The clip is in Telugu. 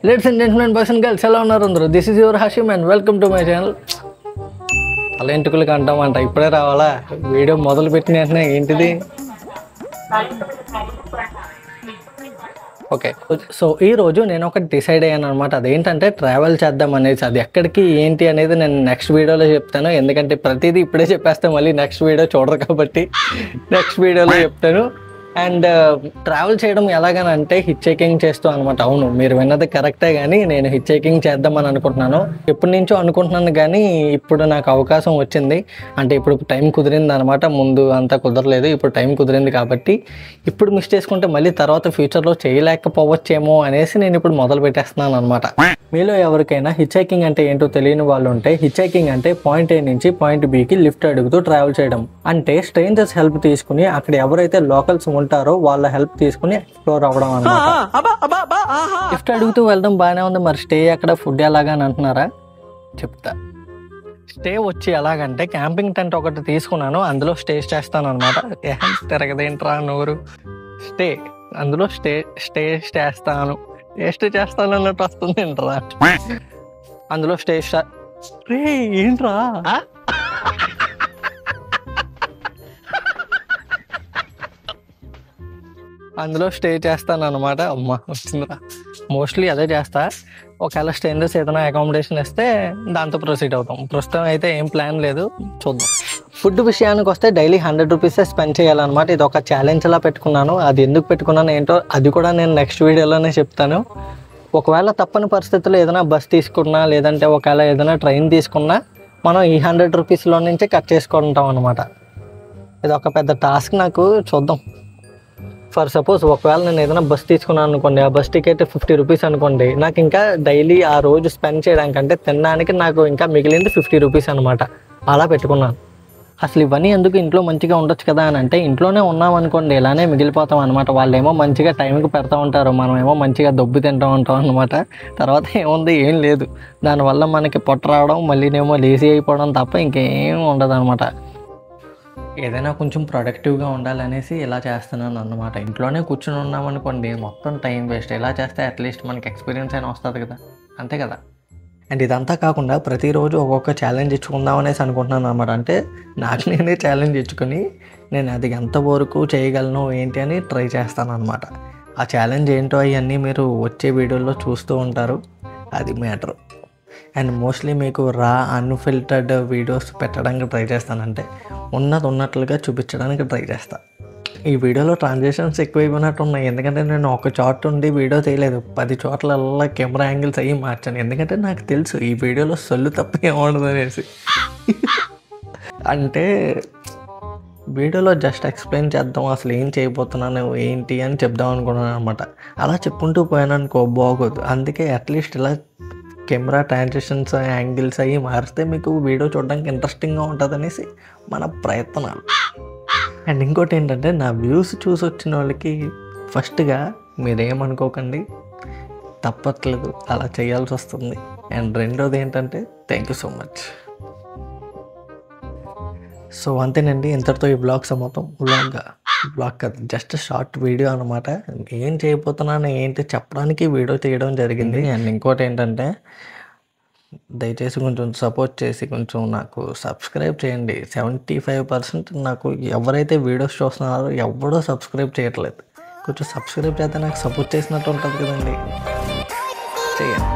Ladies and gentlemen, boys and girls, hello Narendra. This is your Hashim and welcome to my channel. అలా ఎంటుకలకి అంటామంట ఇప్పుడే రావాలా వీడియో మొదలు పెట్టిన వెంటనే ఏంటిది ఓకే సో ఈ రోజు నేను ఒకటి డిసైడ్ అయ్యాను అనమాట. అదేంటంటే ట్రావెల్ చేద్దాం అనేసి. అది ఎక్కడికి ఏంటి అనేది నేను నెక్స్ట్ వీడియోలో చెప్తాను. ఎందుకంటే ప్రతిదీ ఇప్పుడే చెప్పేస్తే మళ్ళీ నెక్స్ట్ వీడియో చూడరు కాబట్టి నెక్స్ట్ వీడియోలో చెప్తాను. అండ్ ట్రావెల్ చేయడం ఎలాగనంటే హిచ్ హైకింగ్ చేస్తూ అనమాట. అవును, మీరు విన్నది కరెక్టే, కానీ నేను హిచ్ హైకింగ్ చేద్దామని అనుకుంటున్నాను. ఎప్పటి నుంచో అనుకుంటున్నాను, కానీ ఇప్పుడు నాకు అవకాశం వచ్చింది. అంటే ఇప్పుడు టైం కుదిరింది అనమాట. ముందు అంతా కుదరలేదు, ఇప్పుడు టైం కుదిరింది కాబట్టి ఇప్పుడు మిస్ చేసుకుంటే మళ్ళీ తర్వాత ఫ్యూచర్లో చేయలేకపోవచ్చేమో అనేసి నేను ఇప్పుడు మొదలు పెట్టేస్తున్నాను అనమాట. మీలో ఎవరికైనా హిచ్ హైకింగ్ అంటే ఏంటో తెలియని వాళ్ళు ఉంటే, హిచ్ హైకింగ్ అంటే పాయింట్ ఏ నుంచి పాయింట్ బికి లిఫ్ట్ అడుగుతూ ట్రావెల్ చేయడం. అంటే స్ట్రేంజర్స్ హెల్ప్ తీసుకుని అక్కడ ఎవరైతే లోకల్స్ ఉంటారో వాళ్ళ హెల్ప్ తీసుకుని ఎక్స్ప్లోర్ అవ్వడం అన్నమాట. లిఫ్ట్ అడుగుతూ వెళ్ళడం బాగానే ఉంది, మరి స్టే ఎక్కడ, ఫుడ్ ఎలాగా అని అంటున్నారా? చెప్తా. స్టే వచ్చి ఎలాగంటే క్యాంపింగ్ టెంట్ ఒకటి తీసుకున్నాను, అందులో స్టే చేస్తాను అనమాట. తిరగదేంట్రా నోరు. స్టే అందులో స్టే చేస్తాను అన్నట్టు వస్తుంది ఏంట్రా. అందులో రే ఏంట్రా అందులో స్టే చేస్తాను అనమాట. అమ్మ వచ్చిందిరా. మోస్ట్లీ అదే చేస్తా. ఒకవేళ స్టేంజర్స్ ఏదైనా అకామిడేషన్ ఇస్తే దాంతో ప్రొసీడ్ అవుతాం. ప్రస్తుతం అయితే ఏం ప్లాన్ లేదు, చూద్దాం. ఫుడ్ విషయానికి వస్తే డైలీ 100 రూపీసే స్పెండ్ చేయాలన్నమాట. ఇది ఒక ఛాలెంజ్ లా పెట్టుకున్నాను. అది ఎందుకు పెట్టుకున్నాను ఏంటో అది కూడా నేను నెక్స్ట్ వీడియోలోనే చెప్తాను. ఒకవేళ తప్పని పరిస్థితుల్లో ఏదైనా బస్ తీసుకున్నా, లేదంటే ఒకవేళ ఏదైనా ట్రైన్ తీసుకున్నా మనం ఈ 100 రూపీస్లో నుంచే కట్ చేసుకుంటాం అనమాట. ఇది ఒక పెద్ద టాస్క్ నాకు. చూద్దాం. ఫర్ సపోజ్ ఒకవేళ నేను ఏదైనా బస్ తీసుకున్నాను అనుకోండి, ఆ బస్ టికెట్ 50 రూపీస్ అనుకోండి, నాకు ఇంకా డైలీ ఆ రోజు స్పెండ్ చేయడానికంటే తినడానికి నాకు ఇంకా మిగిలింది 50 రూపీస్ అనమాట. అలా పెట్టుకున్నాను. అసలు ఇవన్నీ ఎందుకు, ఇంట్లో మంచిగా ఉండొచ్చు కదా అని అంటే, ఇంట్లోనే ఉన్నాం అనుకోండి ఇలానే మిగిలిపోతాం అనమాట. వాళ్ళేమో మంచిగా టైంకి పెడతా ఉంటారు, మనమేమో మంచిగా దొబ్బు తింటూ ఉంటాం అనమాట. తర్వాత ఏముంది, ఏం లేదు. దానివల్ల మనకి పొట్ట రావడం, మళ్ళీనేమో లేజీ అయిపోవడం తప్ప ఇంకేం ఉండదు అనమాట. ఏదైనా కొంచెం ప్రొడక్టివ్గా ఉండాలనేసి ఇలా చేస్తున్నాను అన్నమాట. ఇంట్లోనే కూర్చొని ఉన్నామనుకోండి మొత్తం టైం వేస్ట్. ఇలా చేస్తే అట్లీస్ట్ మనకి ఎక్స్పీరియన్స్ అయినా వస్తుంది కదా, అంతే కదా. అండ్ ఇదంతా కాకుండా ప్రతిరోజు ఒక్కొక్క ఛాలెంజ్ ఇచ్చుకుందాం అనేసి అనుకుంటున్నాను అనమాట. అంటే నాకు నేనే ఛాలెంజ్ ఇచ్చుకొని నేను అది ఎంతవరకు చేయగలను ఏంటి అని ట్రై చేస్తాను అనమాట. ఆ ఛాలెంజ్ ఏంటో అవన్నీ మీరు వచ్చే వీడియోలో చూస్తూ ఉంటారు. అది మ్యాటర్. అండ్ మోస్ట్లీ మీకు అన్ఫిల్టర్డ్ వీడియోస్ పెట్టడానికి ట్రై చేస్తానంటే ఉన్నట్లుగా చూపించడానికి ట్రై చేస్తాను. ఈ వీడియోలో ట్రాన్సాక్షన్స్ ఎక్కువైపోయినట్టు ఉన్నాయి, ఎందుకంటే నేను ఒక చోట ఉండి వీడియో తీయలేదు, 10 చోట్లల్లా కెమెరా యాంగిల్స్ అయ్యి మార్చాను. ఎందుకంటే నాకు తెలుసు ఈ వీడియోలో సొల్లు తప్ప ఏముండదు అనేసి. అంటే వీడియోలో జస్ట్ ఎక్స్ప్లెయిన్ చేద్దాం, అసలు ఏం చేయబోతున్నాను ఏంటి అని చెప్దాం అనుకున్నాను అనమాట. అలా చెప్పుకుంటూ పోయాను అనుకో బాగోదు. అందుకే అట్లీస్ట్ ఇలా కెమెరా ట్రాన్సాక్షన్స్ యాంగిల్స్ అవి మారిస్తే మీకు వీడియో చూడడానికి ఇంట్రెస్టింగ్గా ఉంటుంది అనేసి మన ప్రయత్నాలు. అండ్ ఇంకోటి ఏంటంటే, నా వ్యూస్ చూసి వచ్చిన వాళ్ళకి ఫస్ట్గా మీరేమనుకోకండి, తప్పట్లేదు, అలా చేయాల్సి వస్తుంది. అండ్ రెండోది ఏంటంటే, thank you so much. So అంతేనండి, ఇంతటితో ఈ బ్లాగ్ సమాప్తం. బ్లాగ్ కాదు, జస్ట్ షార్ట్ వీడియో అనమాట. ఏం చేయబోతున్నాను ఏంటి చెప్పడానికి వీడియో తీయడం జరిగింది. అండ్ ఇంకోటి ఏంటంటే, దయచేసి కొంచెం సపోర్ట్ చేసి కొంచెం నాకు సబ్స్క్రైబ్ చేయండి. 75% నాకు ఎవరైతే వీడియోస్ చూస్తున్నారో ఎవడో సబ్స్క్రైబ్ చేయట్లేదు. కొంచెం సబ్స్క్రైబ్ చేస్తే నాకు సపోర్ట్ చేసినట్టు ఉంటుంది కదండి. చేయండి.